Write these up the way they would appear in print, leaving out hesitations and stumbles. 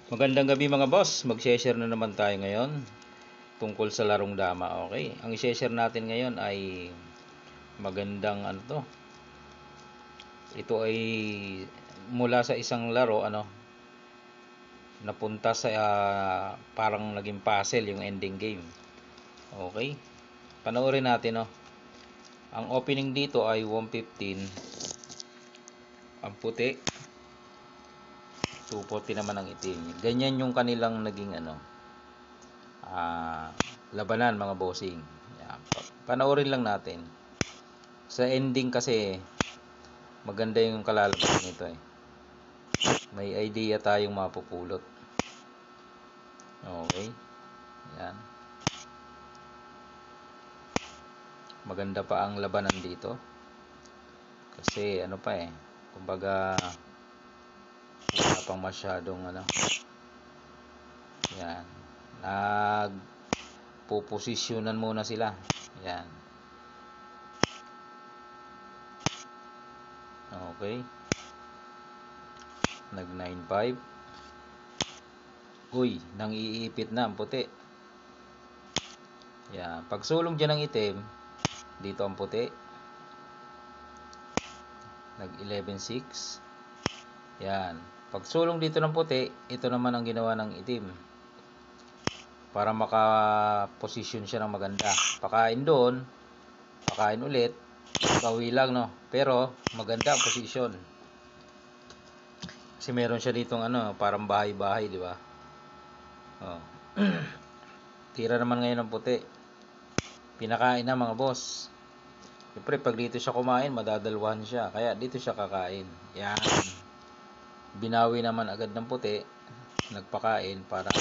Magandang gabi mga boss, mag-share na naman tayo ngayon tungkol sa larong dama. Okay, ang i-share natin ngayon ay magandang ano to. Ito ay mula sa isang laro napunta sa parang naging puzzle yung ending game. Okay, panoorin natin Ang opening dito ay 115, ang puti, 240 naman ang itim. Ganyan yung kanilang naging labanan mga bossing. Yan. Panoorin lang natin. Sa ending kasi maganda yung kalalabasan nito eh. May idea tayong mapupulot. Okay. Yan. Maganda pa ang labanan dito. Kasi kumbaga wala pang masyadong Yan. Nagpuposisyonan muna sila. Yan. Okay. Nag 9-5. Uy, nang iipit na ang puti. Yan. Pagsulong dyan ng itim, dito ang puti. Nag 11-6. Yan. Pagsulong dito ng puti, ito naman ang ginawa ng itim. Para makaposisyon siya ng maganda. Pakain doon, pakain ulit, bawi lang Pero maganda ang posisyon. Kasi meron siya ditong parang bahay-bahay, di ba? Oh. Tira naman ngayon ng puti. Pinakain na mga boss. Siyempre pag dito siya kumain, madadalwahan siya. Kaya dito siya kakain. Yan. Binawi naman agad ng puti. Nagpakain para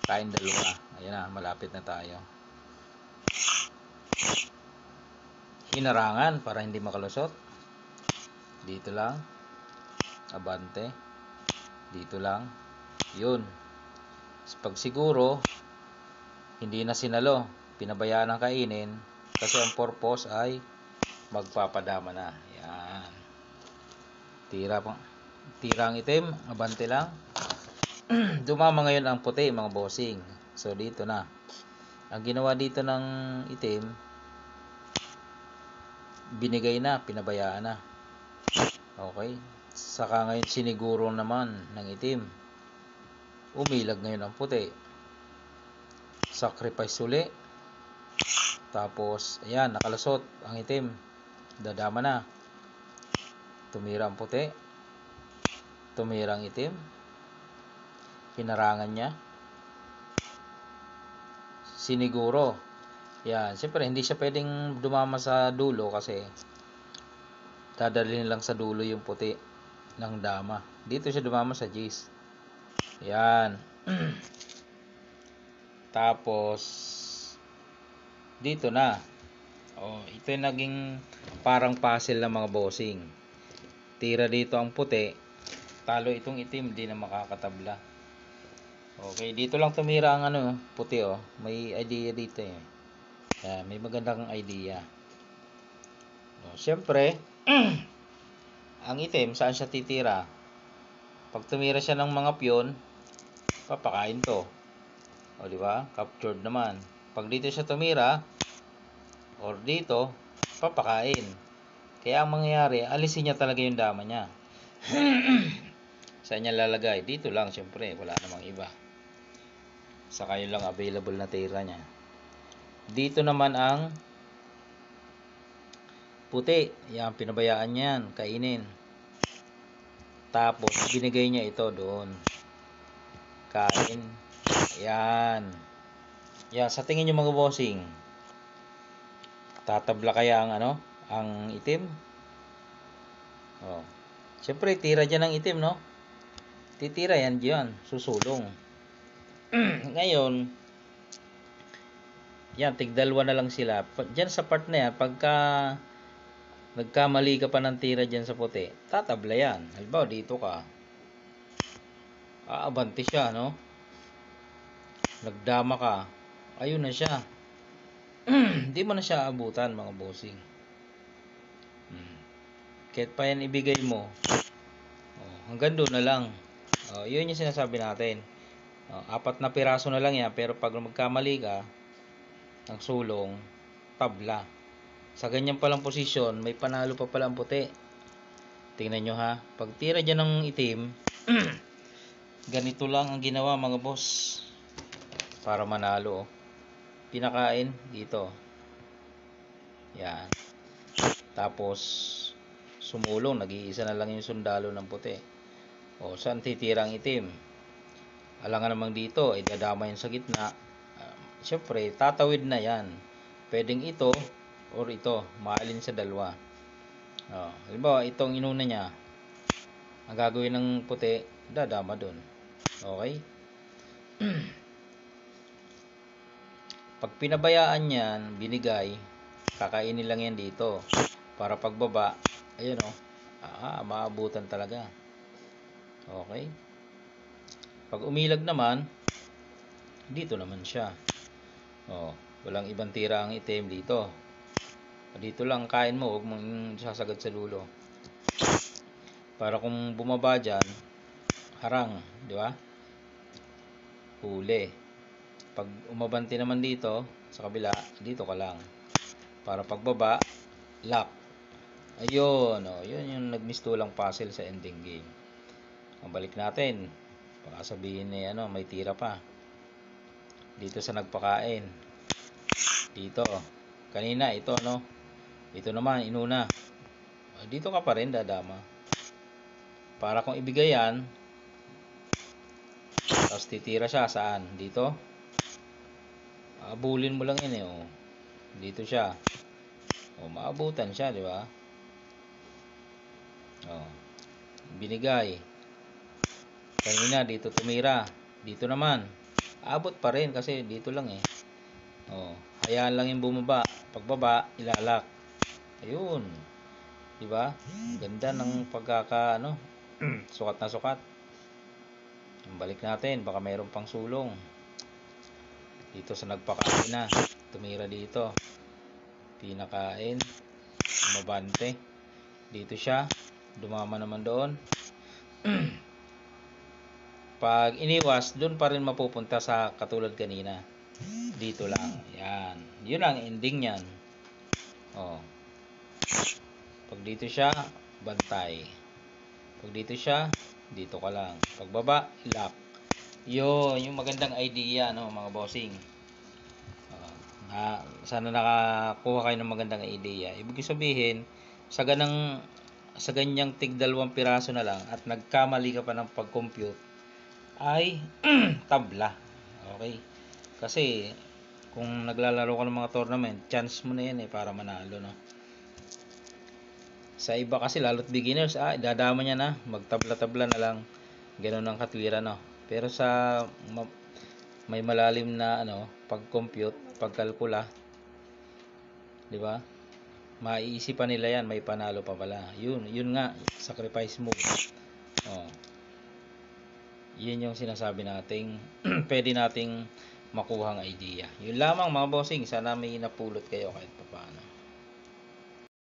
kain dalawa. Ayan na, malapit na tayo. Hinarangan para hindi makalusot. Dito lang. Abante. Dito lang. Yun. Pag siguro hindi na sinalo, pinabayaan ng kainin kasi ang purpose ay magpapadama na. Yan. Tira ang itim, abante lang. Dumama ngayon ang puti mga bossing. So dito na. Ang ginawa dito ng itim, binigay na, pinabayaan na. Okay. Saka ngayon siniguro naman ng itim. Umilag ngayon ang puti. Sacrifice uli. Tapos, ayan, nakalusot ang itim. Dadama na. Tumira ang puti. Tumira ang itim. Hinarangan niya. Siniguro. Yan. Siyempre, hindi siya pwedeng dumama sa dulo kasi dadalhin lang sa dulo yung puti ng dama. Dito siya dumama sa G's. Yan. Tapos, dito na. Ito yung naging parang puzzle ng mga bossing. Tira dito ang puti. Talo itong itim, di na makakatabla. Okay, dito lang tumira ang puti May idea dito eh. Yan, may magandang idea. Siyempre, ang itim, saan siya titira? Pag tumira siya ng mga piyon, papakain to. Di ba? Captured naman. Pag dito siya tumira, or dito, papakain. Kaya ang mangyayari, alisin niya talaga yung dama niya. Saan niya lalagay? Dito lang, siyempre. Wala namang iba. Saka yun lang available na tira niya. Dito naman ang puti. Yan, pinabayaan niya yan. Kainin. Tapos, binigay niya ito doon. Kain. Yan. Yan, sa tingin nyo mga bossing, tatabla kaya ang itim? Siyempre, tira dyan ng itim, Titira yan dyan. Susulong. Ngayon, yan, tigdalwa na lang sila. Dyan sa part na yan, pagka nagkamali ka pa ng tira dyan sa puti, tatabla yan. Halimbawa, dito ka. Aabante siya, Nagdama ka. Ayun na siya. Hindi mo na siya abutan, mga bossing. Kahit pa yan ibigay mo, hanggang doon na lang. Yun yung sinasabi natin. Apat na piraso na lang yan, pero pag magkamali ka ng sulong, tabla. Sa ganyan palang posisyon, may panalo pa pala ang puti. Tingnan nyo ha. Pag tira dyan ng itim, ganito lang ang ginawa mga boss. Para manalo. Pinakain dito. Yan. Tapos, sumulong. Nag-iisa na lang yung sundalo ng puti. Saan titira ang itim? Alangan namang dito, idadama yun sa gitna. Siyempre, tatawid na yan. Pwedeng ito or ito. Maalin sa dalawa. Halimbawa, itong inuna niya. Ang gagawin ng puti, dadama dun. Okay? Pag pinabayaan yan, binigay, kakainin lang yan dito. Para pagbaba, ayun maabutan talaga. Okay? Pag umilag naman, dito naman siya. Walang ibang tira ang itim dito. Dito lang kain mo, huwag mong sasagad sa dulo. Para kung bumaba dyan, harang, di ba? Huli. Pag umabanti naman dito, sa kabila, dito ka lang. Para pagbaba, lock. Ayun, yun yung nagmistulang puzzle sa ending game. Balik natin. Baka sabihin may tira pa. Dito sa nagpakain. Dito. Kanina, ito, ito naman, inuna. Dito ka pa rin, dadama. Para kung ibigay yan, tapos titira siya, saan? Dito. Abulin mo lang yan Dito siya. Maabutan siya, di ba? Binigay. Kanina, dito tumira. Dito naman. Abot pa rin kasi dito lang hayaan lang yung bumaba. Pagbaba, ilalak. Ayun. Diba? Ganda ng pagkaka sukat na sukat. Balik natin, baka mayroon pang sulong. Dito sa nagpakain na. Tumira dito. Pinakain. Umabante. Dito siya. Dumama naman doon. Pag iniwas, doon pa rin mapupunta sa katulad kanina. Dito lang. Yan. Yun ang ending yan. Pag dito siya, bantay. Pag dito siya, dito ka lang. Pagbaba, lock. Yun, yung magandang idea, mga bossing. Sana nakakuha kayo ng magandang idea. Ibig sabihin, sa ganyang tig 2 piraso na lang at nagkamali ka pa ng pag-compute, ay tabla. Okay? Kasi kung naglalaro ka ng mga tournament, chance mo na yan para manalo, Sa iba kasi lalo't beginners, idadama niya na, magtabla-tabla na lang. Ganun ang katwiran, Pero sa may malalim na pag-compute, pagkalkula, 'di ba? Maiisipan nila yan, may panalo pa pala. Yun nga, sacrifice move. Yun yung sinasabi nating pwede nating makuhang idea. Yun lamang mga bossing, sana may napulot kayo kahit papaano.